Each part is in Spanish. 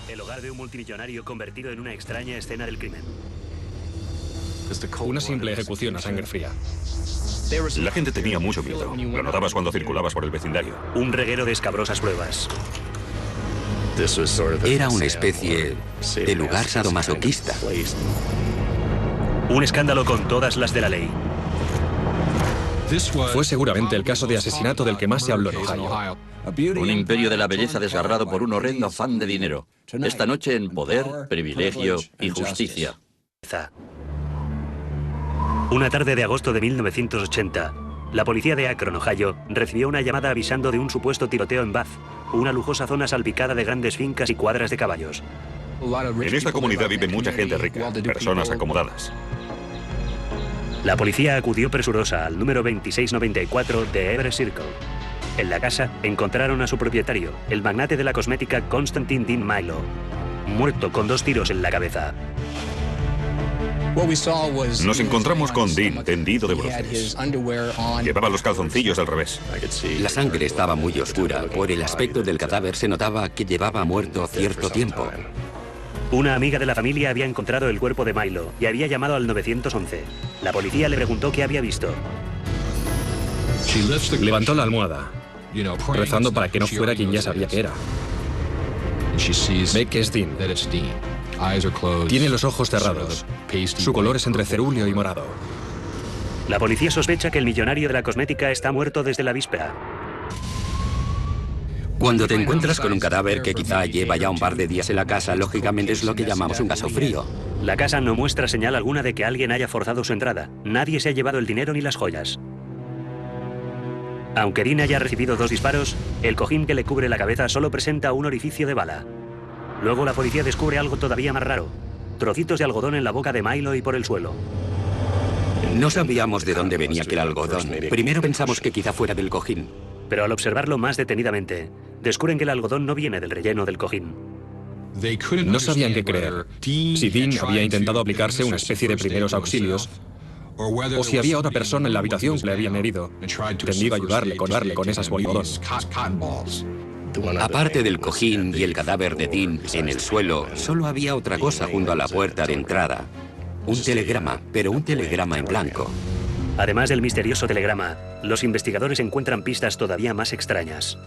El hogar de un multimillonario convertido en una extraña escena del crimen. Una simple ejecución a sangre fría. La gente tenía mucho miedo. Lo notabas cuando circulabas por el vecindario. Un reguero de escabrosas pruebas. Era una especie de lugar sadomasoquista. Un escándalo con todas las de la ley. Fue seguramente el caso de asesinato del que más se habló en Ohio. Un imperio de la belleza desgarrado por un horrendo afán de dinero. Esta noche en Poder, Privilegio y Justicia. Una tarde de agosto de 1980, la policía de Akron, Ohio, recibió una llamada avisando de un supuesto tiroteo en Bath, una lujosa zona salpicada de grandes fincas y cuadras de caballos. En esta comunidad vive mucha gente rica, personas acomodadas. La policía acudió presurosa al número 2694 de Everett Circle. En la casa encontraron a su propietario, el magnate de la cosmética Constantine Dean Milo, muerto con 2 tiros en la cabeza. Nos encontramos con Dean tendido de bruces. Llevaba los calzoncillos al revés. La sangre estaba muy oscura. Por el aspecto del cadáver se notaba que llevaba muerto cierto tiempo. Una amiga de la familia había encontrado el cuerpo de Milo y había llamado al 911. La policía le preguntó qué había visto. Levantó la almohada, rezando para que no fuera quien ya sabía que era. Ve que es Dean. Tiene los ojos cerrados. Su color es entre cerúleo y morado. La policía sospecha que el millonario de la cosmética está muerto desde la víspera. Cuando te encuentras con un cadáver que quizá lleva ya un par de días en la casa, lógicamente es lo que llamamos un caso frío. La casa no muestra señal alguna de que alguien haya forzado su entrada. Nadie se ha llevado el dinero ni las joyas. Aunque Dean haya recibido 2 disparos, el cojín que le cubre la cabeza solo presenta un orificio de bala. Luego la policía descubre algo todavía más raro. Trocitos de algodón en la boca de Milo y por el suelo. No sabíamos de dónde venía aquel algodón. Primero pensamos que quizá fuera del cojín. Pero al observarlo más detenidamente, descubren que el algodón no viene del relleno del cojín. No sabían qué creer. Si Dean había intentado aplicarse una especie de primeros auxilios, o si había otra persona en la habitación que le habían herido, tendido a ayudarle con esas bolitas. Aparte del cojín y el cadáver de Dean en el suelo, solo había otra cosa junto a la puerta de entrada. Un telegrama, pero un telegrama en blanco. Además del misterioso telegrama, los investigadores encuentran pistas todavía más extrañas.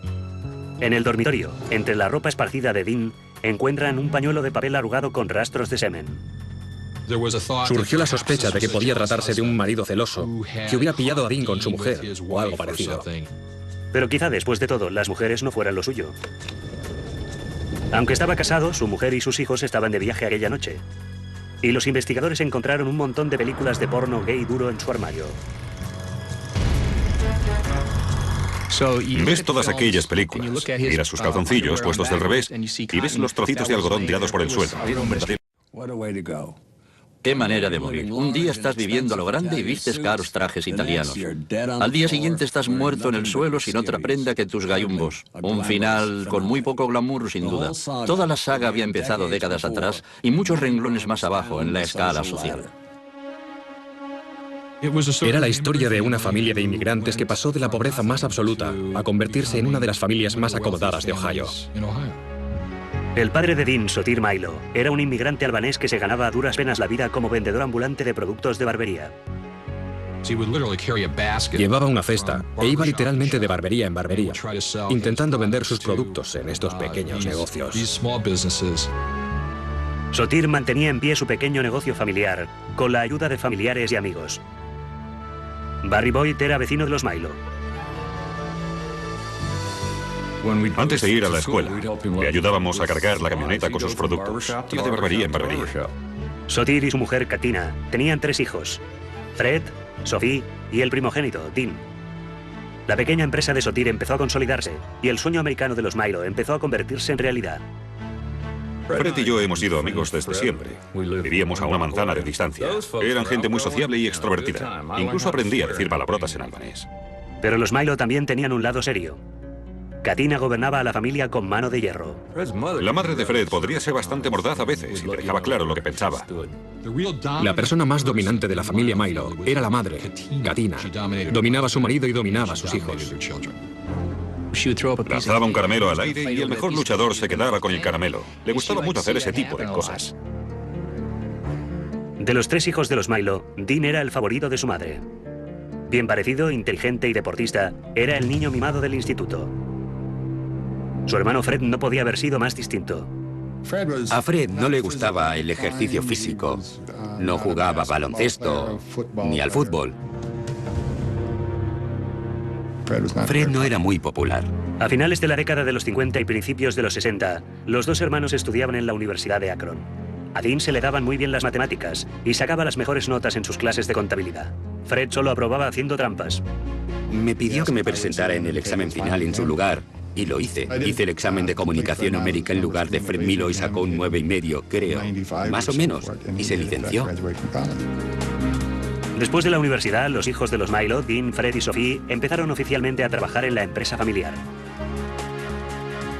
En el dormitorio, entre la ropa esparcida de Dean, encuentran un pañuelo de papel arrugado con rastros de semen. Surgió la sospecha de que podía tratarse de un marido celoso, que hubiera pillado a Dean con su mujer, o algo parecido. Pero quizá después de todo, las mujeres no fueran lo suyo. Aunque estaba casado, su mujer y sus hijos estaban de viaje aquella noche. Y los investigadores encontraron un montón de películas de porno gay duro en su armario. Ves todas aquellas películas, miras sus calzoncillos puestos del revés y ves los trocitos de algodón tirados por el suelo. Era un verdadero... Qué manera de morir. Un día estás viviendo a lo grande y vistes caros trajes italianos. Al día siguiente estás muerto en el suelo sin otra prenda que tus gallumbos. Un final con muy poco glamour, sin duda. Toda la saga había empezado décadas atrás y muchos renglones más abajo en la escala social. Era la historia de una familia de inmigrantes que pasó de la pobreza más absoluta a convertirse en una de las familias más acomodadas de Ohio. El padre de Dean, Sotir Milo, era un inmigrante albanés que se ganaba a duras penas la vida como vendedor ambulante de productos de barbería. Llevaba una cesta e iba literalmente de barbería en barbería, intentando vender sus productos en estos pequeños negocios. Sotir mantenía en pie su pequeño negocio familiar, con la ayuda de familiares y amigos. Barry Boyd era vecino de los Milo. Antes de ir a la escuela, le ayudábamos a cargar la camioneta con sus productos. Iba de barbería en barbería. Sotir y su mujer, Katina, tenían 3 hijos. Fred, Sophie y el primogénito, Dean. La pequeña empresa de Sotir empezó a consolidarse y el sueño americano de los Milo empezó a convertirse en realidad. Fred y yo hemos sido amigos desde siempre. Vivíamos a una manzana de distancia. Eran gente muy sociable y extrovertida. Incluso aprendí a decir palabrotas en albanés. Pero los Milo también tenían un lado serio. Katina gobernaba a la familia con mano de hierro. La madre de Fred podría ser bastante mordaz a veces y le dejaba claro lo que pensaba. La persona más dominante de la familia Milo era la madre, Katina. Dominaba a su marido y dominaba a sus hijos. Lanzaba un caramelo al aire y el mejor luchador se quedaba con el caramelo. Le gustaba mucho hacer ese tipo de cosas. De los 3 hijos de los Milo, Dean era el favorito de su madre. Bien parecido, inteligente y deportista, era el niño mimado del instituto. Su hermano Fred no podía haber sido más distinto. A Fred no le gustaba el ejercicio físico. No jugaba baloncesto ni al fútbol. Fred no era muy popular. A finales de la década de los 50 y principios de los 60, los 2 hermanos estudiaban en la Universidad de Akron. A Dean se le daban muy bien las matemáticas y sacaba las mejores notas en sus clases de contabilidad. Fred solo aprobaba haciendo trampas. Me pidió que me presentara en el examen final en su lugar, y lo hice. Hice el examen de comunicación numérica en lugar de Fred Milo y sacó un 9,5, creo. Más o menos, y se licenció. Después de la universidad, los hijos de los Milo, Dean, Fred y Sophie, empezaron oficialmente a trabajar en la empresa familiar.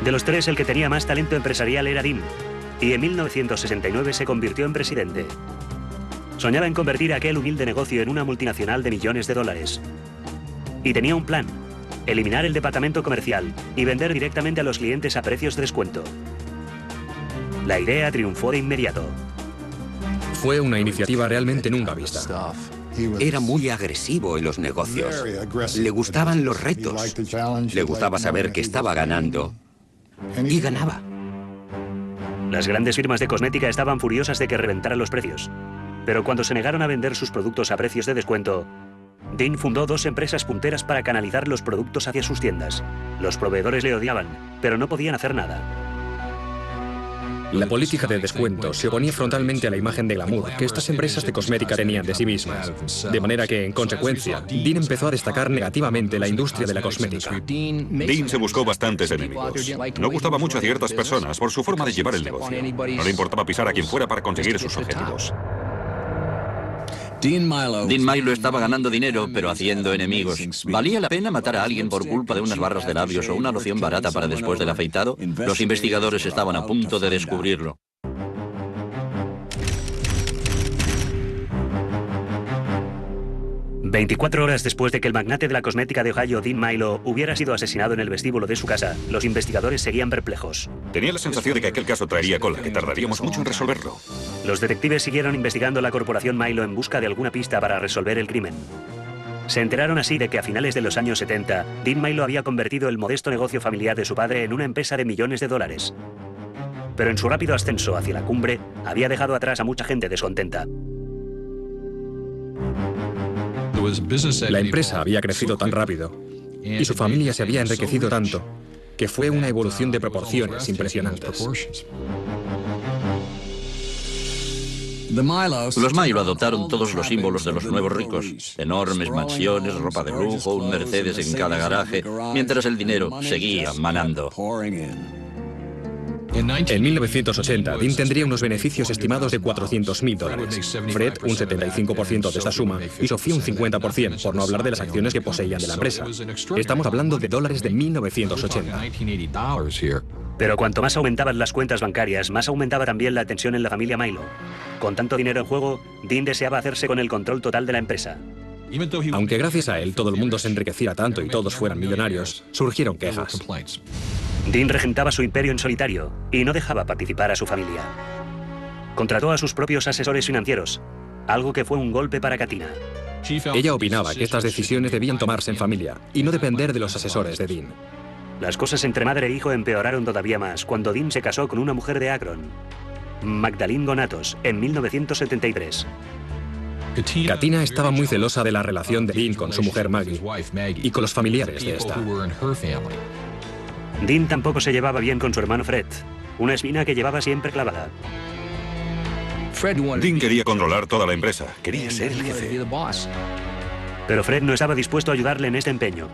De los 3, el que tenía más talento empresarial era Dean, y en 1969 se convirtió en presidente. Soñaba en convertir aquel humilde negocio en una multinacional de millones de dólares. Y tenía un plan: eliminar el departamento comercial y vender directamente a los clientes a precios de descuento. La idea triunfó de inmediato. Fue una iniciativa realmente nunca vista. Era muy agresivo en los negocios. Le gustaban los retos. Le gustaba saber que estaba ganando. Y ganaba. Las grandes firmas de cosmética estaban furiosas de que reventaran los precios. Pero cuando se negaron a vender sus productos a precios de descuento, Dean fundó 2 empresas punteras para canalizar los productos hacia sus tiendas. Los proveedores le odiaban, pero no podían hacer nada. La política de descuento se oponía frontalmente a la imagen de glamour que estas empresas de cosmética tenían de sí mismas. De manera que, en consecuencia, Dean empezó a destacar negativamente la industria de la cosmética. Dean se buscó bastantes enemigos. No gustaba mucho a ciertas personas por su forma de llevar el negocio. No le importaba pisar a quien fuera para conseguir sus objetivos. Dean Milo estaba ganando dinero, pero haciendo enemigos. ¿Valía la pena matar a alguien por culpa de unas barras de labios o una loción barata para después del afeitado? Los investigadores estaban a punto de descubrirlo. 24 horas después de que el magnate de la cosmética de Ohio, Dean Milo, hubiera sido asesinado en el vestíbulo de su casa, los investigadores seguían perplejos. Tenía la sensación de que aquel caso traería cola, que tardaríamos mucho en resolverlo. Los detectives siguieron investigando la corporación Milo en busca de alguna pista para resolver el crimen. Se enteraron así de que a finales de los años 70, Dean Milo había convertido el modesto negocio familiar de su padre en una empresa de millones de dólares. Pero en su rápido ascenso hacia la cumbre, había dejado atrás a mucha gente descontenta. La empresa había crecido tan rápido y su familia se había enriquecido tanto que fue una evolución de proporciones impresionantes. Los Milo adoptaron todos los símbolos de los nuevos ricos. Enormes mansiones, ropa de lujo, un Mercedes en cada garaje, mientras el dinero seguía manando. En 1980, Dean tendría unos beneficios estimados de $400.000. Fred, un 75% de esta suma, y Sophie un 50%, por no hablar de las acciones que poseían de la empresa. Estamos hablando de dólares de 1980. Pero cuanto más aumentaban las cuentas bancarias, más aumentaba también la tensión en la familia Milo. Con tanto dinero en juego, Dean deseaba hacerse con el control total de la empresa. Aunque gracias a él todo el mundo se enriqueciera tanto y todos fueran millonarios, surgieron quejas. Dean regentaba su imperio en solitario y no dejaba participar a su familia. Contrató a sus propios asesores financieros, algo que fue un golpe para Katina. Ella opinaba que estas decisiones debían tomarse en familia y no depender de los asesores de Dean. Las cosas entre madre e hijo empeoraron todavía más cuando Dean se casó con una mujer de Akron, Magdalene Gonatos, en 1973. Katina estaba muy celosa de la relación de Dean con su mujer Maggie y con los familiares de esta. Dean tampoco se llevaba bien con su hermano Fred, una espina que llevaba siempre clavada. Dean quería controlar toda la empresa, quería ser el jefe. Pero Fred no estaba dispuesto a ayudarle en este empeño.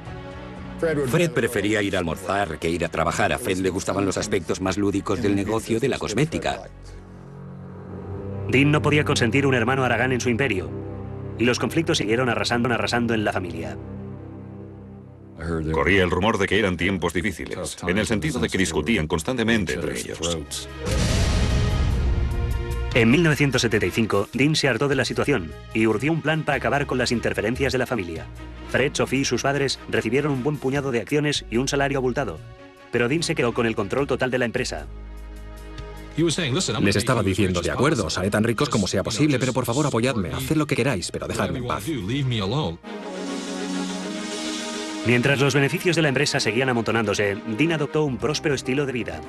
Fred prefería ir a almorzar que ir a trabajar. A Fred le gustaban los aspectos más lúdicos del negocio de la cosmética. Dean no podía consentir un hermano haragán en su imperio, y los conflictos siguieron arrasando en la familia. Corría el rumor de que eran tiempos difíciles, en el sentido de que discutían constantemente entre ellos. En 1975, Dean se hartó de la situación y urdió un plan para acabar con las interferencias de la familia. Fred, Sophie y sus padres recibieron un buen puñado de acciones y un salario abultado, pero Dean se quedó con el control total de la empresa. Les estaba diciendo, de acuerdo, os haré tan ricos como sea posible, pero por favor apoyadme, haced lo que queráis, pero dejadme en paz. Mientras los beneficios de la empresa seguían amontonándose, Dean adoptó un próspero estilo de vida.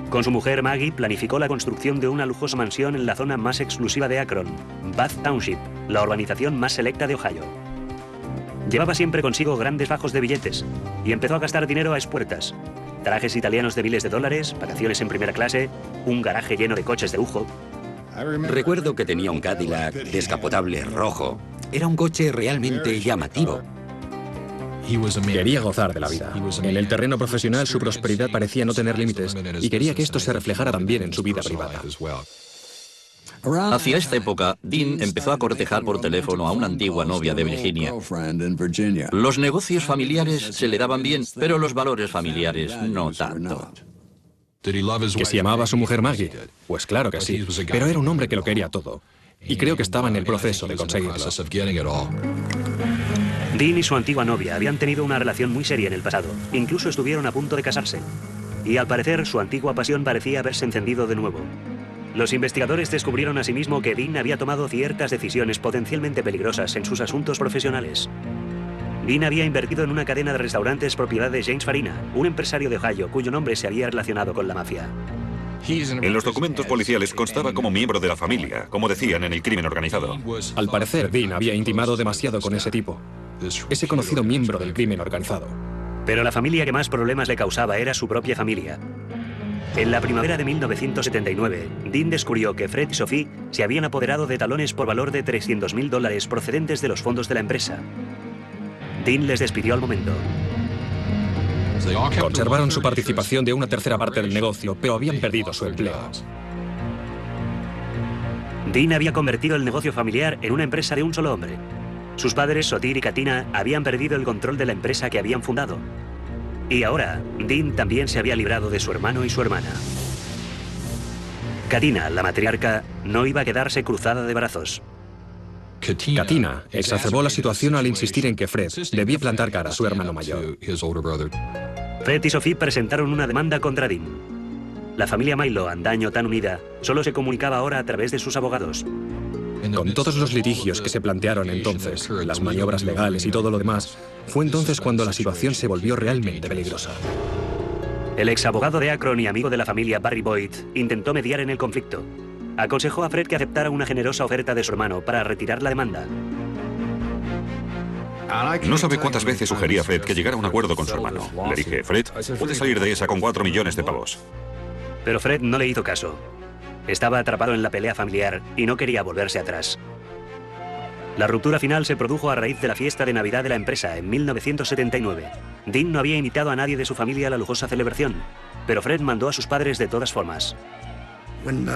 Con su mujer Maggie planificó la construcción de una lujosa mansión en la zona más exclusiva de Akron, Bath Township, la urbanización más selecta de Ohio. Llevaba siempre consigo grandes fajos de billetes y empezó a gastar dinero a espuertas. Trajes italianos de miles de dólares, vacaciones en primera clase, un garaje lleno de coches de lujo. Recuerdo que tenía un Cadillac descapotable rojo. Era un coche realmente llamativo. Quería gozar de la vida. En el terreno profesional su prosperidad parecía no tener límites y quería que esto se reflejara también en su vida privada. Hacia esta época, Dean empezó a cortejar por teléfono a una antigua novia de Virginia. Los negocios familiares se le daban bien, pero los valores familiares no tanto. ¿Que si amaba a su mujer Maggie? Pues claro que sí, pero era un hombre que lo quería todo. Y creo que estaba en el proceso de conseguirlo. Dean y su antigua novia habían tenido una relación muy seria en el pasado. Incluso estuvieron a punto de casarse. Y al parecer, su antigua pasión parecía haberse encendido de nuevo. Los investigadores descubrieron asimismo que Dean había tomado ciertas decisiones potencialmente peligrosas en sus asuntos profesionales. Dean había invertido en una cadena de restaurantes propiedad de James Farina, un empresario de Ohio cuyo nombre se había relacionado con la mafia. En los documentos policiales constaba como miembro de la familia, como decían en el crimen organizado. Al parecer, Dean había intimado demasiado con ese tipo, ese conocido miembro del crimen organizado. Pero la familia que más problemas le causaba era su propia familia. En la primavera de 1979, Dean descubrió que Fred y Sophie se habían apoderado de talones por valor de $300.000 procedentes de los fondos de la empresa. Dean les despidió al momento. Conservaron su participación de una tercera parte del negocio, pero habían perdido su empleo. Dean había convertido el negocio familiar en una empresa de un solo hombre. Sus padres, Sotir y Katina, habían perdido el control de la empresa que habían fundado. Y ahora, Dean también se había librado de su hermano y su hermana. Katina, la matriarca, no iba a quedarse cruzada de brazos. Katina exacerbó la situación al insistir en que Fred debía plantar cara a su hermano mayor. Fred y Sophie presentaron una demanda contra Dean. La familia Milo, antaño tan unida, solo se comunicaba ahora a través de sus abogados. Con todos los litigios que se plantearon entonces, las maniobras legales y todo lo demás, fue entonces cuando la situación se volvió realmente peligrosa. El ex abogado de Akron y amigo de la familia Barry Boyd intentó mediar en el conflicto. Aconsejó a Fred que aceptara una generosa oferta de su hermano para retirar la demanda. No sabe cuántas veces sugerí a Fred que llegara a un acuerdo con su hermano. Le dije, Fred, puedes salir de esa con 4 millones de pavos. Pero Fred no le hizo caso. Estaba atrapado en la pelea familiar y no quería volverse atrás. La ruptura final se produjo a raíz de la fiesta de Navidad de la empresa en 1979. Dean no había invitado a nadie de su familia a la lujosa celebración, pero Fred mandó a sus padres de todas formas.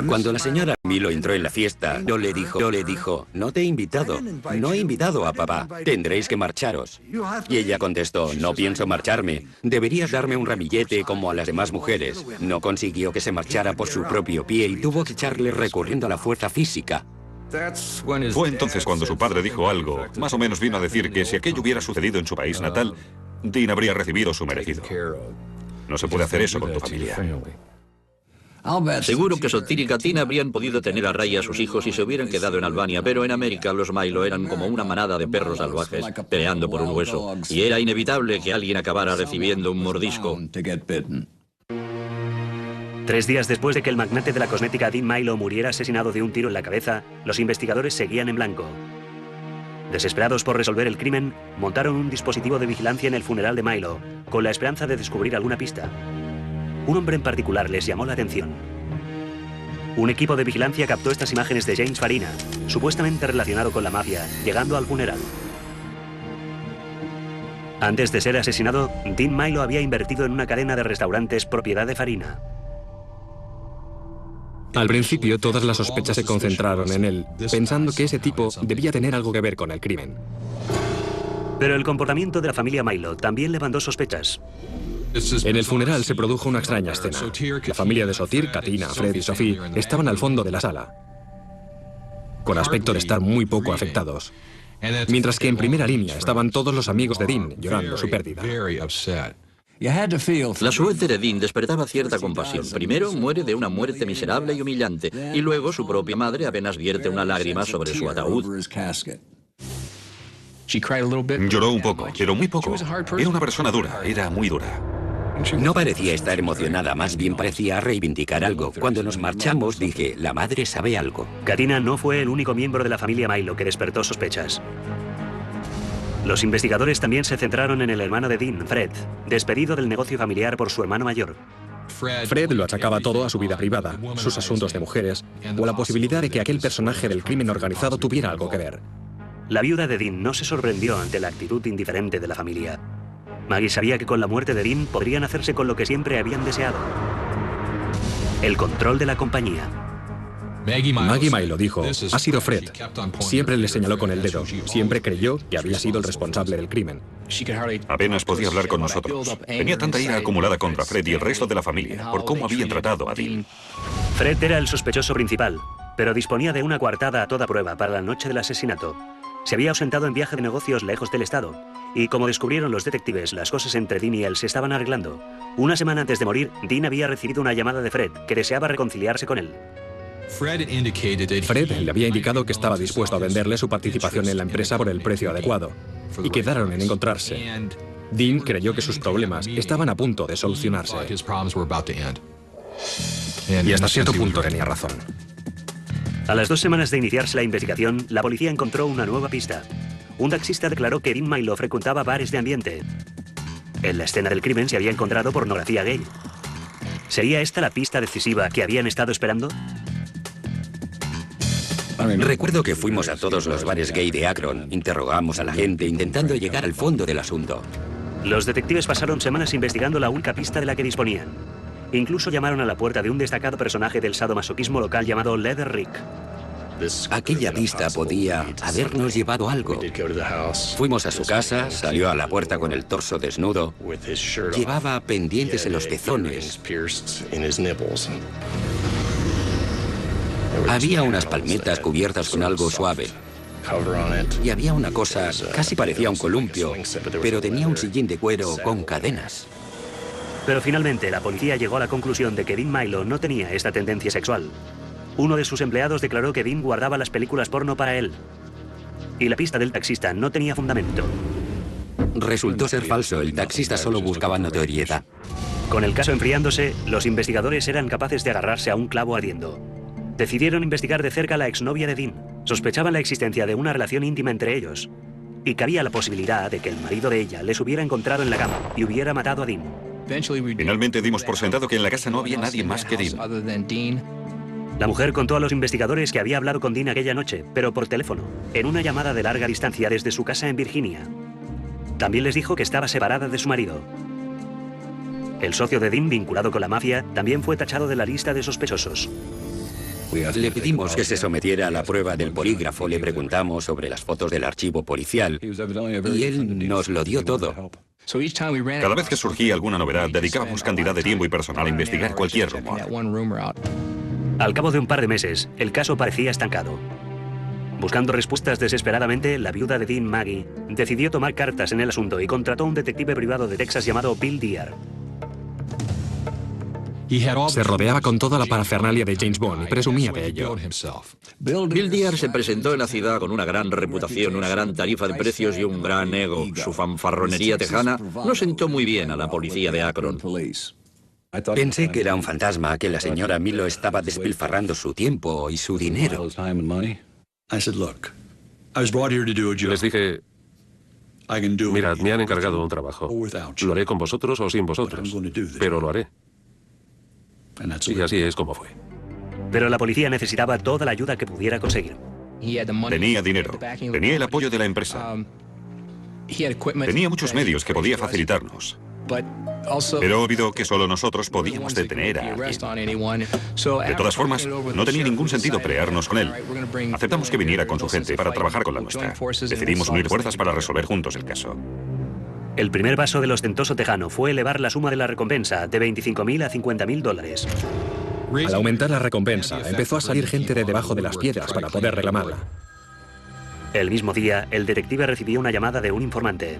Cuando la señora Milo entró en la fiesta, yo le dijo, no te he invitado, no he invitado a papá, tendréis que marcharos. Y ella contestó, no pienso marcharme, deberías darme un ramillete como a las demás mujeres. No consiguió que se marchara por su propio pie y tuvo que echarle recurriendo a la fuerza física. Fue entonces cuando su padre dijo algo, más o menos vino a decir que si aquello hubiera sucedido en su país natal, Dean habría recibido su merecido. No se puede hacer eso con tu familia. Seguro que Sotir y Katina habrían podido tener a raya a sus hijos si se hubieran quedado en Albania, pero en América los Milo eran como una manada de perros salvajes peleando por un hueso, y era inevitable que alguien acabara recibiendo un mordisco. 3 días después de que el magnate de la cosmética Dean Milo muriera asesinado de un tiro en la cabeza, los investigadores seguían en blanco. Desesperados por resolver el crimen, montaron un dispositivo de vigilancia en el funeral de Milo, con la esperanza de descubrir alguna pista. Un hombre en particular les llamó la atención. Un equipo de vigilancia captó estas imágenes de James Farina, supuestamente relacionado con la mafia, llegando al funeral. Antes de ser asesinado, Dean Milo había invertido en una cadena de restaurantes propiedad de Farina. Al principio, todas las sospechas se concentraron en él, pensando que ese tipo debía tener algo que ver con el crimen. Pero el comportamiento de la familia Milo también levantó sospechas. En el funeral se produjo una extraña escena. La familia de Sotir, Katina, Fred y Sophie estaban al fondo de la sala, con aspecto de estar muy poco afectados. Mientras que en primera línea estaban todos los amigos de Dean llorando su pérdida. La suerte de Dean despertaba cierta compasión. Primero muere de una muerte miserable y humillante, y luego su propia madre apenas vierte una lágrima sobre su ataúd. Lloró un poco, pero muy poco. Era una persona dura, era muy dura. No parecía estar emocionada, más bien parecía reivindicar algo. Cuando nos marchamos dije, la madre sabe algo. Katina no fue el único miembro de la familia Milo que despertó sospechas. Los investigadores también se centraron en el hermano de Dean, Fred, despedido del negocio familiar por su hermano mayor. Fred lo achacaba todo a su vida privada, sus asuntos de mujeres, o la posibilidad de que aquel personaje del crimen organizado tuviera algo que ver. La viuda de Dean no se sorprendió ante la actitud indiferente de la familia. Maggie sabía que con la muerte de Dean podrían hacerse con lo que siempre habían deseado: el control de la compañía. Maggie Milo dijo, ha sido Fred. Siempre le señaló con el dedo. Siempre creyó que había sido el responsable del crimen. Apenas podía hablar con nosotros. Tenía tanta ira acumulada contra Fred y el resto de la familia por cómo habían tratado a Dean. Fred era el sospechoso principal, pero disponía de una coartada a toda prueba para la noche del asesinato. Se había ausentado en viaje de negocios lejos del estado, y como descubrieron los detectives, las cosas entre Dean y él se estaban arreglando. Una semana antes de morir, Dean había recibido una llamada de Fred, que deseaba reconciliarse con él. Fred le había indicado que estaba dispuesto a venderle su participación en la empresa por el precio adecuado, y quedaron en encontrarse. Dean creyó que sus problemas estaban a punto de solucionarse. Y hasta cierto punto tenía razón. A las 2 semanas de iniciarse la investigación, la policía encontró una nueva pista. Un taxista declaró que Dean Milo frecuentaba bares de ambiente. En la escena del crimen se había encontrado pornografía gay. ¿Sería esta la pista decisiva que habían estado esperando? Recuerdo que fuimos a todos los bares gay de Akron, interrogamos a la gente intentando llegar al fondo del asunto. Los detectives pasaron semanas investigando la única pista de la que disponían. Incluso llamaron a la puerta de un destacado personaje del sadomasoquismo local llamado Leather Rick. Aquella pista podía habernos llevado algo. Fuimos a su casa, salió a la puerta con el torso desnudo, llevaba pendientes en los pezones. Había unas palmetas cubiertas con algo suave. Y había una cosa, casi parecía un columpio, pero tenía un sillín de cuero con cadenas. Pero finalmente la policía llegó a la conclusión de que Dean Milo no tenía esta tendencia sexual. Uno de sus empleados declaró que Dean guardaba las películas porno para él. Y la pista del taxista no tenía fundamento. Resultó ser falso, el taxista solo buscaba notoriedad. Con el caso enfriándose, los investigadores eran capaces de agarrarse a un clavo ardiendo. Decidieron investigar de cerca a la exnovia de Dean. Sospechaban la existencia de una relación íntima entre ellos. Y cabía la posibilidad de que el marido de ella les hubiera encontrado en la cama y hubiera matado a Dean. Finalmente dimos por sentado que en la casa no había nadie más que Dean. La mujer contó a los investigadores que había hablado con Dean aquella noche, pero por teléfono, en una llamada de larga distancia desde su casa en Virginia. También les dijo que estaba separada de su marido. El socio de Dean, vinculado con la mafia, también fue tachado de la lista de sospechosos. Le pedimos que se sometiera a la prueba del polígrafo, le preguntamos sobre las fotos del archivo policial y él nos lo dio todo. Cada vez que surgía alguna novedad, dedicábamos cantidad de tiempo y personal a investigar cualquier rumor. Al cabo de un par de meses, el caso parecía estancado. Buscando respuestas desesperadamente, la viuda de Dean, Maggie, decidió tomar cartas en el asunto y contrató a un detective privado de Texas llamado Bill Dear. Se rodeaba con toda la parafernalia de James Bond y presumía de ello. Bill Dear se presentó en la ciudad con una gran reputación, una gran tarifa de precios y un gran ego. Su fanfarronería tejana no sentó muy bien a la policía de Akron. Pensé que era un fantasma, que la señora Milo estaba despilfarrando su tiempo y su dinero. Les dije, mirad, me han encargado un trabajo. Lo haré con vosotros o sin vosotros, pero lo haré. Y así es como fue. Pero la policía necesitaba toda la ayuda que pudiera conseguir. Tenía dinero, tenía el apoyo de la empresa. Tenía muchos medios que podía facilitarnos. Pero olvidó que solo nosotros podíamos detener a alguien. De todas formas, no tenía ningún sentido pelearnos con él. Aceptamos que viniera con su gente para trabajar con la nuestra. Decidimos unir fuerzas para resolver juntos el caso. El primer paso del ostentoso tejano fue elevar la suma de la recompensa de 25.000 a 50.000 dólares. Al aumentar la recompensa, empezó a salir gente de debajo de las piedras para poder reclamarla. El mismo día, el detective recibió una llamada de un informante.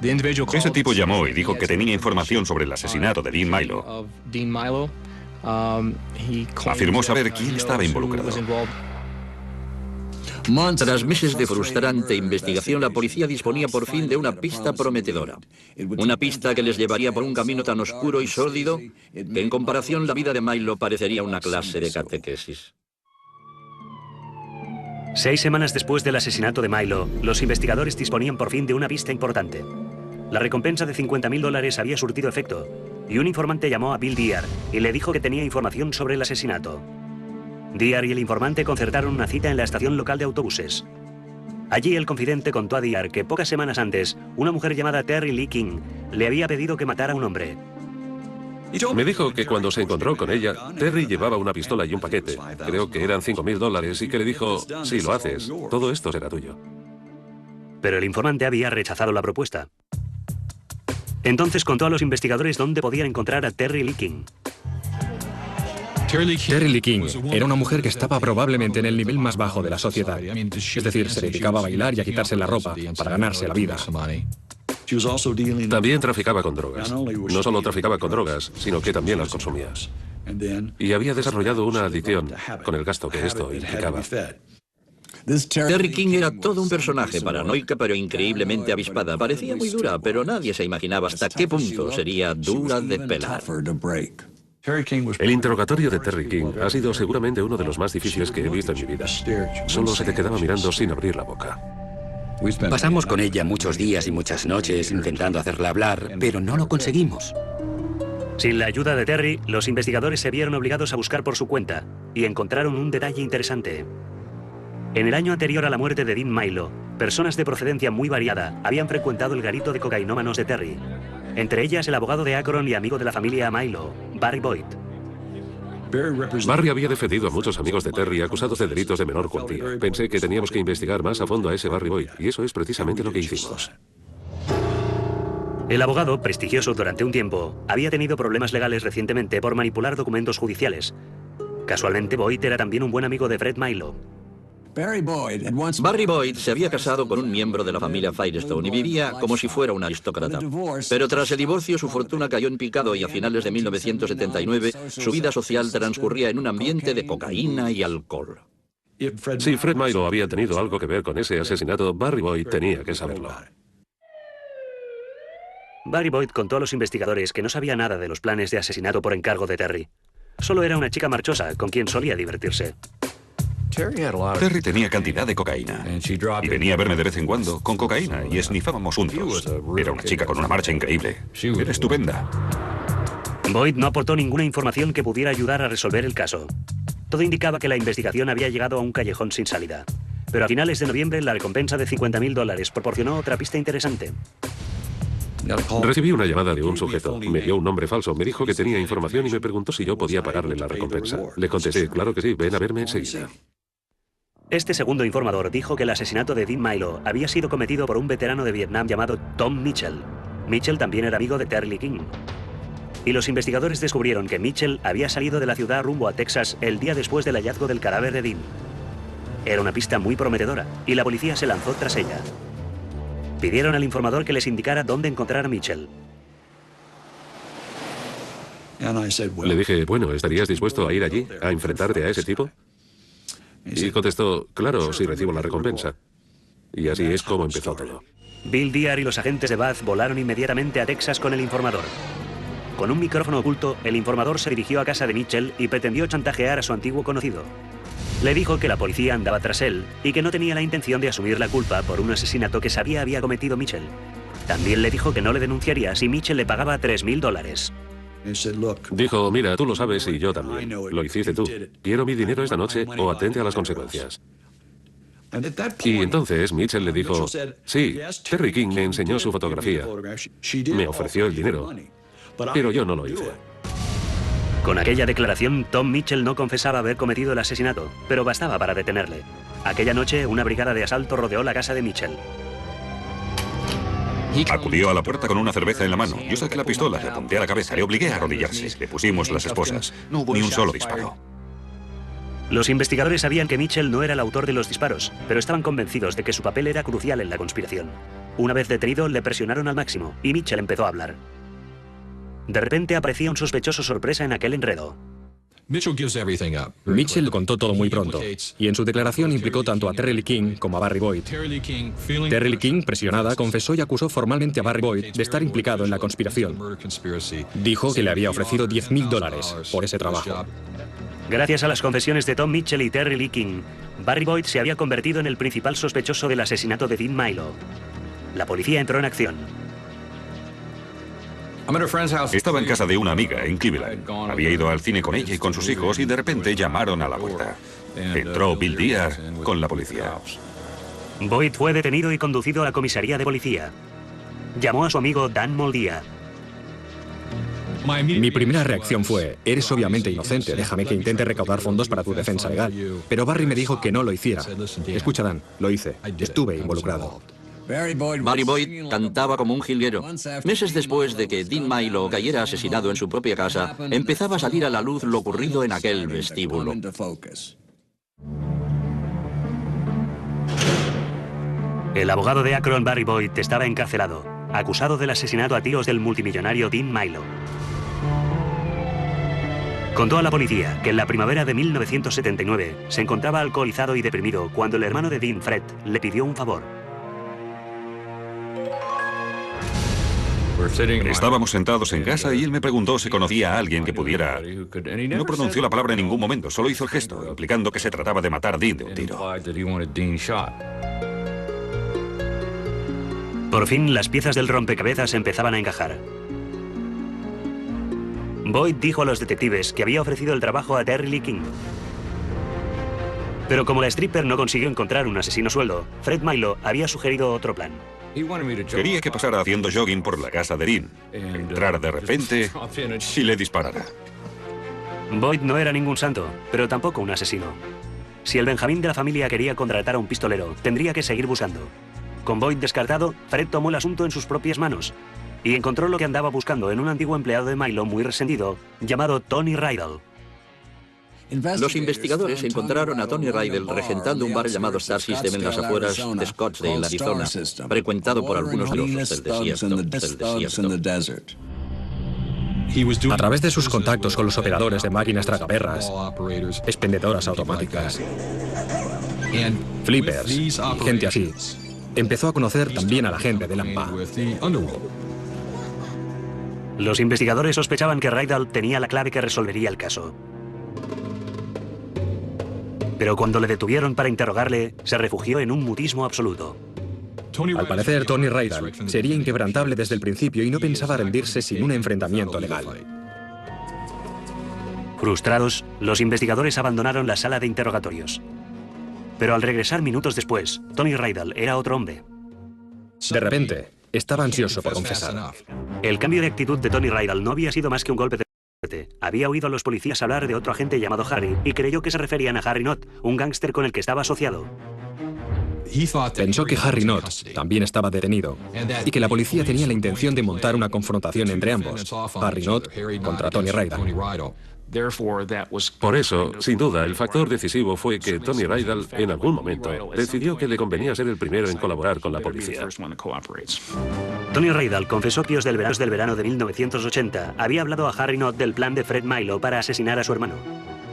Ese tipo llamó y dijo que tenía información sobre el asesinato de Dean Milo. Afirmó saber quién estaba involucrado. Tras meses de frustrante investigación, la policía disponía por fin de una pista prometedora. Una pista que les llevaría por un camino tan oscuro y sórdido que en comparación la vida de Milo parecería una clase de catequesis. 6 semanas después del asesinato de Milo, los investigadores disponían por fin de una pista importante. La recompensa de 50.000 dólares había surtido efecto, y un informante llamó a Bill Dyer y le dijo que tenía información sobre el asesinato. Dyer y el informante concertaron una cita en la estación local de autobuses. Allí el confidente contó a Dyer que pocas semanas antes, una mujer llamada Terry Lee King le había pedido que matara a un hombre. Me dijo que cuando se encontró con ella, Terry llevaba una pistola y un paquete. Creo que eran 5.000 dólares y que le dijo, si lo haces, todo esto será tuyo. Pero el informante había rechazado la propuesta. Entonces contó a los investigadores dónde podían encontrar a Terry Lee King. Terry Lee King era una mujer que estaba probablemente en el nivel más bajo de la sociedad. Es decir, se dedicaba a bailar y a quitarse la ropa para ganarse la vida. También traficaba con drogas. No solo traficaba con drogas, sino que también las consumía. Y había desarrollado una adicción con el gasto que esto implicaba. Terry King era todo un personaje, paranoica pero increíblemente avispada. Parecía muy dura, pero nadie se imaginaba hasta qué punto sería dura de pelar. El interrogatorio de Terry King ha sido seguramente uno de los más difíciles que he visto en mi vida. Solo se te quedaba mirando sin abrir la boca. Pasamos con ella muchos días y muchas noches intentando hacerla hablar, pero no lo conseguimos. Sin la ayuda de Terry, los investigadores se vieron obligados a buscar por su cuenta y encontraron un detalle interesante. En el año anterior a la muerte de Dean Milo, personas de procedencia muy variada habían frecuentado el garito de cocainómanos de Terry. Entre ellas el abogado de Akron y amigo de la familia Milo, Barry Boyd. Barry había defendido a muchos amigos de Terry acusados de delitos de menor cuantía. Pensé que teníamos que investigar más a fondo a ese Barry Boyd, y eso es precisamente lo que hicimos. El abogado, prestigioso durante un tiempo, había tenido problemas legales recientemente por manipular documentos judiciales. Casualmente, Boyd era también un buen amigo de Fred Milo. Barry Boyd se había casado con un miembro de la familia Firestone y vivía como si fuera un aristócrata. Pero tras el divorcio su fortuna cayó en picado y a finales de 1979 su vida social transcurría en un ambiente de cocaína y alcohol. Si Fred Milo había tenido algo que ver con ese asesinato, Barry Boyd tenía que saberlo. Barry Boyd contó a los investigadores que no sabía nada de los planes de asesinato por encargo de Terry. Solo era una chica marchosa con quien solía divertirse. Terry tenía cantidad de cocaína y venía a verme de vez en cuando con cocaína y esnifábamos juntos. Era una chica con una marcha increíble. Era estupenda. Boyd no aportó ninguna información que pudiera ayudar a resolver el caso. Todo indicaba que la investigación había llegado a un callejón sin salida. Pero a finales de noviembre la recompensa de 50.000 dólares proporcionó otra pista interesante. Recibí una llamada de un sujeto. Me dio un nombre falso, me dijo que tenía información y me preguntó si yo podía pagarle la recompensa. Le contesté, claro que sí, ven a verme enseguida. Este segundo informador dijo que el asesinato de Dean Milo había sido cometido por un veterano de Vietnam llamado Tom Mitchell. Mitchell también era amigo de Terry Lee King. Y los investigadores descubrieron que Mitchell había salido de la ciudad rumbo a Texas el día después del hallazgo del cadáver de Dean. Era una pista muy prometedora y la policía se lanzó tras ella. Pidieron al informador que les indicara dónde encontrar a Mitchell. Le dije, bueno, ¿estarías dispuesto a ir allí, a enfrentarte a ese tipo? Y contestó, claro, si recibo la recompensa. Y así es como empezó todo. Bill Dyer y los agentes de Bath volaron inmediatamente a Texas con el informador. Con un micrófono oculto, el informador se dirigió a casa de Mitchell y pretendió chantajear a su antiguo conocido. Le dijo que la policía andaba tras él y que no tenía la intención de asumir la culpa por un asesinato que sabía había cometido Mitchell. También le dijo que no le denunciaría si Mitchell le pagaba 3.000 dólares. Dijo, mira, tú lo sabes y yo también. Lo hiciste tú. Quiero mi dinero esta noche o atente a las consecuencias. Y entonces Mitchell le dijo, sí, Terry King me enseñó su fotografía. Me ofreció el dinero, pero yo no lo hice. Con aquella declaración, Tom Mitchell no confesaba haber cometido el asesinato, pero bastaba para detenerle. Aquella noche, una brigada de asalto rodeó la casa de Mitchell. Acudió a la puerta con una cerveza en la mano. Yo saqué la pistola, le apunté a la cabeza, le obligué a arrodillarse. Le pusimos las esposas. No hubo ni un solo disparo. Los investigadores sabían que Mitchell no era el autor de los disparos, pero estaban convencidos de que su papel era crucial en la conspiración. Una vez detenido, le presionaron al máximo y Mitchell empezó a hablar. De repente aparecía un sospechoso sorpresa en aquel enredo. Mitchell contó todo muy pronto, y en su declaración implicó tanto a Terry Lee King como a Barry Boyd. Terry Lee King, presionada, confesó y acusó formalmente a Barry Boyd de estar implicado en la conspiración. Dijo que le había ofrecido $10.000 por ese trabajo. Gracias a las confesiones de Tom Mitchell y Terry Lee King, Barry Boyd se había convertido en el principal sospechoso del asesinato de Dean Milo. La policía entró en acción. Estaba en casa de una amiga en Cleveland. Había ido al cine con ella y con sus hijos y de repente llamaron a la puerta. Entró Bill Dyer con la policía. Boyd fue detenido y conducido a la comisaría de policía. Llamó a su amigo Dan Moldía. Mi primera reacción fue, eres obviamente inocente, déjame que intente recaudar fondos para tu defensa legal. Pero Barry me dijo que no lo hiciera. Escucha, Dan, lo hice. Estuve involucrado. Barry Boyd cantaba como un jilguero. Meses después de que Dean Milo cayera asesinado en su propia casa, empezaba a salir a la luz lo ocurrido en aquel vestíbulo. El abogado de Akron, Barry Boyd, estaba encarcelado, acusado del asesinato a tiros del multimillonario Dean Milo. Contó a la policía que en la primavera de 1979 se encontraba alcoholizado y deprimido cuando el hermano de Dean, Fred, le pidió un favor. Estábamos sentados en casa y él me preguntó si conocía a alguien que pudiera... No pronunció la palabra en ningún momento, solo hizo el gesto, implicando que se trataba de matar a Dean de un tiro. Por fin, las piezas del rompecabezas empezaban a encajar. Boyd dijo a los detectives que había ofrecido el trabajo a Terry Lee King. Pero como la stripper no consiguió encontrar un asesino a sueldo, Fred Milo había sugerido otro plan. Quería que pasara haciendo jogging por la casa de Dean, entrar de repente y le disparara. Boyd no era ningún santo, pero tampoco un asesino. Si el Benjamín de la familia quería contratar a un pistolero, tendría que seguir buscando. Con Boyd descartado, Fred tomó el asunto en sus propias manos y encontró lo que andaba buscando en un antiguo empleado de Milo muy resentido, llamado Tony Rydell. Los investigadores encontraron a Tony Rydell regentando un bar llamado Star System en las afueras de Scottsdale, Arizona, frecuentado por algunos losos del desierto. A través de sus contactos con los operadores de máquinas tragaperras, expendedoras automáticas, flippers y gente así, empezó a conocer también a la gente de Lampa. Los investigadores sospechaban que Rydell tenía la clave que resolvería el caso. Pero cuando le detuvieron para interrogarle, se refugió en un mutismo absoluto. Al parecer, Tony Rydell sería inquebrantable desde el principio y no pensaba rendirse sin un enfrentamiento legal. Frustrados, los investigadores abandonaron la sala de interrogatorios. Pero al regresar minutos después, Tony Rydell era otro hombre. De repente, estaba ansioso por confesar. El cambio de actitud de Tony Rydell no había sido más que un golpe de... Había oído a los policías hablar de otro agente llamado Harry y creyó que se referían a Harry Knott, un gángster con el que estaba asociado. Pensó que Harry Knott también estaba detenido y que la policía tenía la intención de montar una confrontación entre ambos, Harry Knott contra Tony Rydell. Por eso, sin duda, el factor decisivo fue que Tony Rydell, en algún momento, decidió que le convenía ser el primero en colaborar con la policía. Tony Rydell confesó que del verano de 1980 había hablado a Harry Knott del plan de Fred Milo para asesinar a su hermano.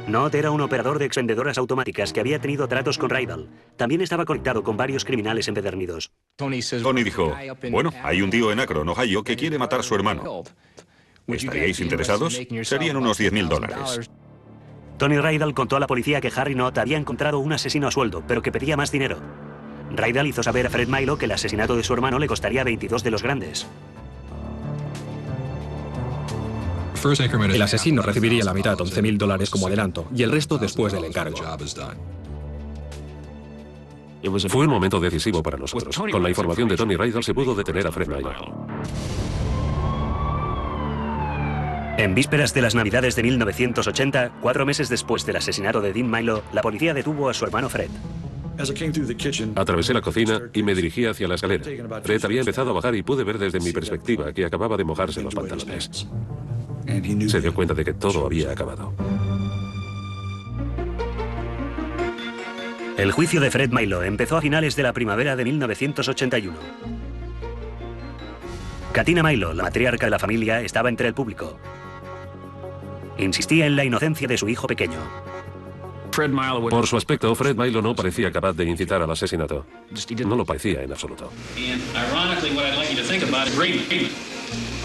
Knott era un operador de expendedoras automáticas que había tenido tratos con Rydell. También estaba conectado con varios criminales empedernidos. Tony dijo, bueno, hay un tío en Akron, Ohio, que quiere matar a su hermano. ¿Estaríais interesados? Serían unos $10.000. Tony Rydell contó a la policía que Harry Knott había encontrado un asesino a sueldo, pero que pedía más dinero. Rydell hizo saber a Fred Milo que el asesinato de su hermano le costaría 22 de los grandes. El asesino recibiría la mitad, $11.000 como adelanto, y el resto después del encargo. Fue un momento decisivo para nosotros. Con la información de Tony Rydell se pudo detener a Fred Milo. En vísperas de las Navidades de 1980, 4 meses después del asesinato de Dean Milo, la policía detuvo a su hermano Fred. Atravesé la cocina y me dirigí hacia la escalera. Fred había empezado a bajar y pude ver desde mi perspectiva que acababa de mojarse los pantalones. Se dio cuenta de que todo había acabado. El juicio de Fred Milo empezó a finales de la primavera de 1981. Katina Milo, la matriarca de la familia, estaba entre el público. Insistía en la inocencia de su hijo pequeño. Por su aspecto, Fred Milo no parecía capaz de incitar al asesinato. No lo parecía en absoluto.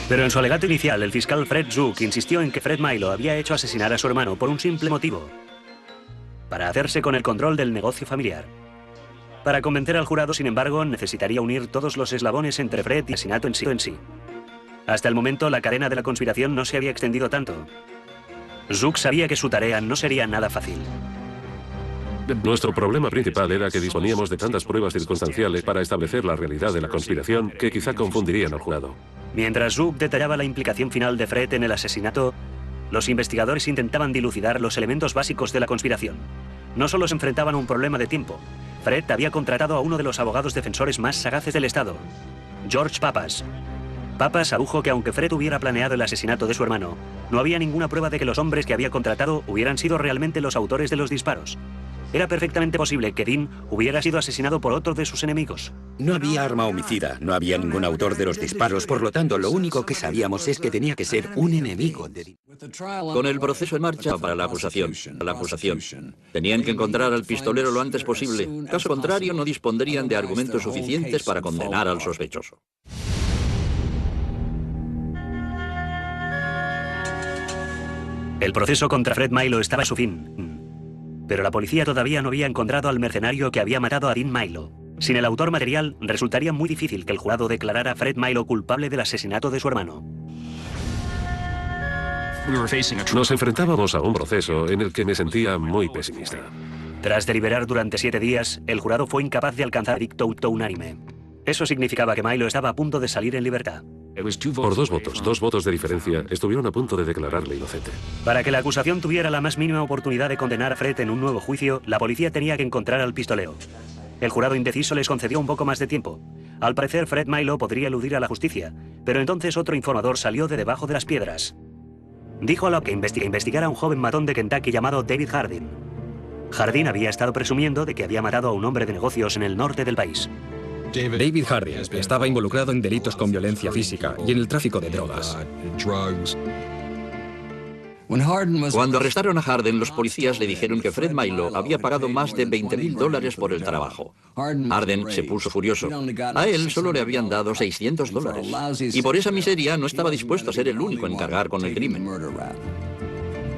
Pero en su alegato inicial, el fiscal Fred Zook insistió en que Fred Milo había hecho asesinar a su hermano por un simple motivo: para hacerse con el control del negocio familiar. Para convencer al jurado, sin embargo, necesitaría unir todos los eslabones entre Fred y el asesinato en sí. Hasta el momento, la cadena de la conspiración no se había extendido tanto. Zook sabía que su tarea no sería nada fácil. Nuestro problema principal era que disponíamos de tantas pruebas circunstanciales para establecer la realidad de la conspiración que quizá confundirían al jurado. Mientras Zook detallaba la implicación final de Fred en el asesinato, los investigadores intentaban dilucidar los elementos básicos de la conspiración. No solo se enfrentaban a un problema de tiempo. Fred había contratado a uno de los abogados defensores más sagaces del Estado, George Pappas. Pappas adujo que aunque Fred hubiera planeado el asesinato de su hermano, no había ninguna prueba de que los hombres que había contratado hubieran sido realmente los autores de los disparos. Era perfectamente posible que Dean hubiera sido asesinado por otro de sus enemigos. No había arma homicida, no había ningún autor de los disparos, por lo tanto, lo único que sabíamos es que tenía que ser un enemigo de Dean. Con el proceso en marcha para la acusación. Tenían que encontrar al pistolero lo antes posible. Caso contrario, no dispondrían de argumentos suficientes para condenar al sospechoso. El proceso contra Fred Milo estaba a su fin. Pero la policía todavía no había encontrado al mercenario que había matado a Dean Milo. Sin el autor material, resultaría muy difícil que el jurado declarara a Fred Milo culpable del asesinato de su hermano. Nos enfrentábamos a un proceso en el que me sentía muy pesimista. Tras deliberar durante 7 días, el jurado fue incapaz de alcanzar veredicto unánime. Eso significaba que Milo estaba a punto de salir en libertad. Por 2 votos de diferencia, estuvieron a punto de declararle inocente. Para que la acusación tuviera la más mínima oportunidad de condenar a Fred en un nuevo juicio, la policía tenía que encontrar al pistolero. El jurado indeciso les concedió un poco más de tiempo. Al parecer, Fred Milo podría eludir a la justicia, pero entonces otro informador salió de debajo de las piedras. Dijo a Locke que investigara a un joven matón de Kentucky llamado David Hardin. Hardin había estado presumiendo de que había matado a un hombre de negocios en el norte del país. David Hardin estaba involucrado en delitos con violencia física y en el tráfico de drogas. Cuando arrestaron a Hardin, los policías le dijeron que Fred Milo había pagado más de $20,000 por el trabajo. Hardin se puso furioso. A él solo le habían dado $600. Y por esa miseria no estaba dispuesto a ser el único en cargar con el crimen.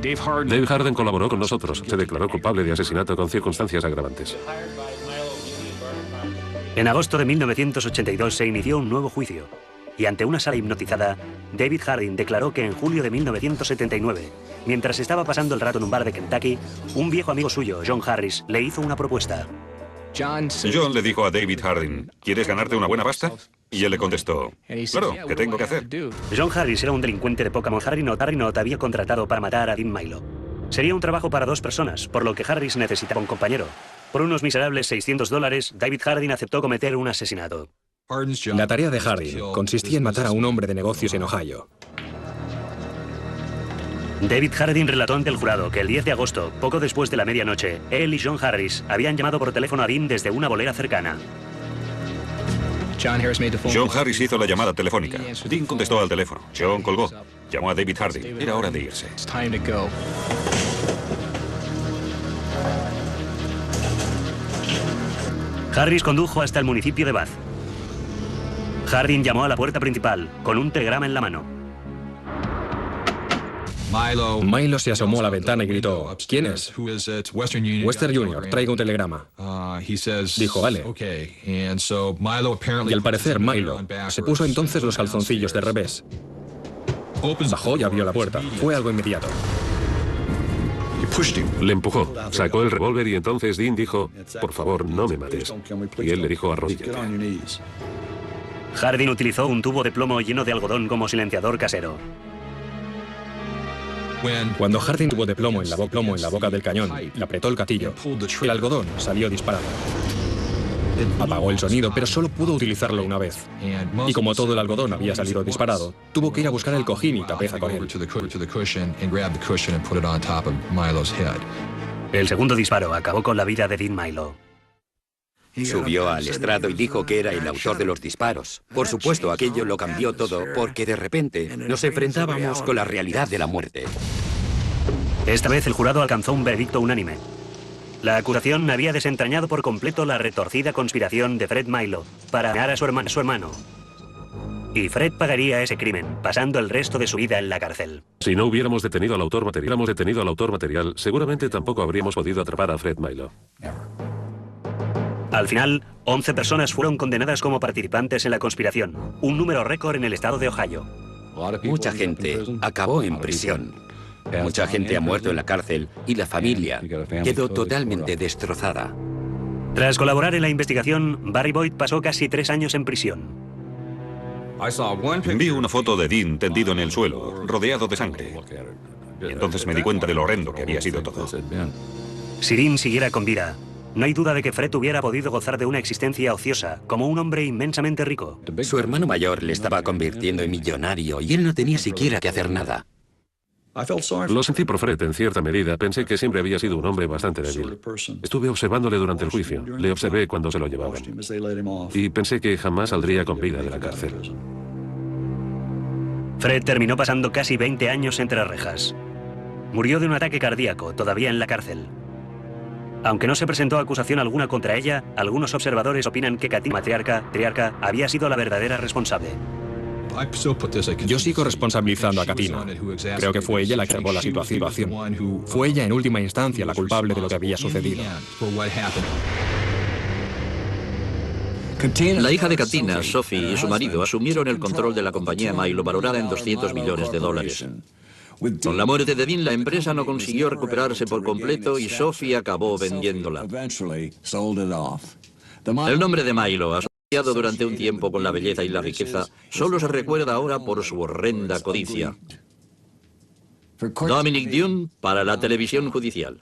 Dave Hardin colaboró con nosotros. Se declaró culpable de asesinato con circunstancias agravantes. En agosto de 1982 se inició un nuevo juicio, y ante una sala hipnotizada, David Hardin declaró que en julio de 1979, mientras estaba pasando el rato en un bar de Kentucky, un viejo amigo suyo, John Harris, le hizo una propuesta. John le dijo a David Hardin, ¿quieres ganarte una buena pasta? Y él le contestó, claro, ¿qué tengo que hacer? John Harris era un delincuente de Pokémon. Harrinot había contratado para matar a Dean Milo. Sería un trabajo para 2 personas, por lo que Harris necesitaba un compañero. Por unos miserables $600, David Hardin aceptó cometer un asesinato. La tarea de Hardin consistía en matar a un hombre de negocios en Ohio. David Hardin relató ante el jurado que el 10 de agosto, poco después de la medianoche, él y John Harris habían llamado por teléfono a Dean desde una bolera cercana. John Harris hizo la llamada telefónica. Dean contestó al teléfono. John colgó. Llamó a David Hardin. Era hora de irse. Harris condujo hasta el municipio de Bath. Hardin llamó a la puerta principal, con un telegrama en la mano. Milo se asomó a la ventana y gritó, ¿quién es? Western Junior, traigo un telegrama. Dijo, vale. Y al parecer Milo se puso entonces los calzoncillos de revés. Bajó y abrió la puerta. Fue algo inmediato. Le empujó, sacó el revólver y entonces Dean dijo, por favor, no me mates. Y él le dijo, arrodíllate. Hardin utilizó un tubo de plomo lleno de algodón como silenciador casero. Cuando Harding tuvo de plomo en la boca del cañón y apretó el gatillo, el algodón salió disparado. Apagó el sonido, pero solo pudo utilizarlo una vez. Y como todo el algodón había salido disparado, tuvo que ir a buscar el cojín y tapeza con él. El segundo disparo acabó con la vida de Dean Milo. Subió al estrado y dijo que era el autor de los disparos. Por supuesto, aquello lo cambió todo, porque de repente nos enfrentábamos con la realidad de la muerte. Esta vez el jurado alcanzó un veredicto unánime. La acusación había desentrañado por completo la retorcida conspiración de Fred Milo para asesinar a su hermano. Y Fred pagaría ese crimen, pasando el resto de su vida en la cárcel. Si no hubiéramos detenido al autor material, seguramente tampoco habríamos podido atrapar a Fred Milo. Al final, 11 personas fueron condenadas como participantes en la conspiración, un número récord en el estado de Ohio. Mucha gente acabó en prisión. Mucha gente ha muerto en la cárcel y la familia quedó totalmente destrozada. Tras colaborar en la investigación, Barry Boyd pasó casi 3 años en prisión. Vi una foto de Dean tendido en el suelo, rodeado de sangre. Y entonces me di cuenta de lo horrendo que había sido todo. Si Dean siguiera con vida, no hay duda de que Fred hubiera podido gozar de una existencia ociosa, como un hombre inmensamente rico. Su hermano mayor le estaba convirtiendo en millonario y él no tenía siquiera que hacer nada. Lo sentí por Fred en cierta medida. Pensé que siempre había sido un hombre bastante débil. Estuve observándole durante el juicio. Le observé cuando se lo llevaban. Y pensé que jamás saldría con vida de la cárcel. Fred terminó pasando casi 20 años entre rejas. Murió de un ataque cardíaco, todavía en la cárcel. Aunque no se presentó acusación alguna contra ella, algunos observadores opinan que Katina, matriarca, había sido la verdadera responsable. Yo sigo responsabilizando a Katina. Creo que fue ella la que salvó la situación. Fue ella en última instancia la culpable de lo que había sucedido. La hija de Katina, Sophie, y su marido asumieron el control de la compañía Milo, valorada en $200 millones. Con la muerte de Dean, la empresa no consiguió recuperarse por completo y Sophie acabó vendiéndola. El nombre de Milo, asociado durante un tiempo con la belleza y la riqueza, solo se recuerda ahora por su horrenda codicia. Dominic Dunne para la televisión judicial.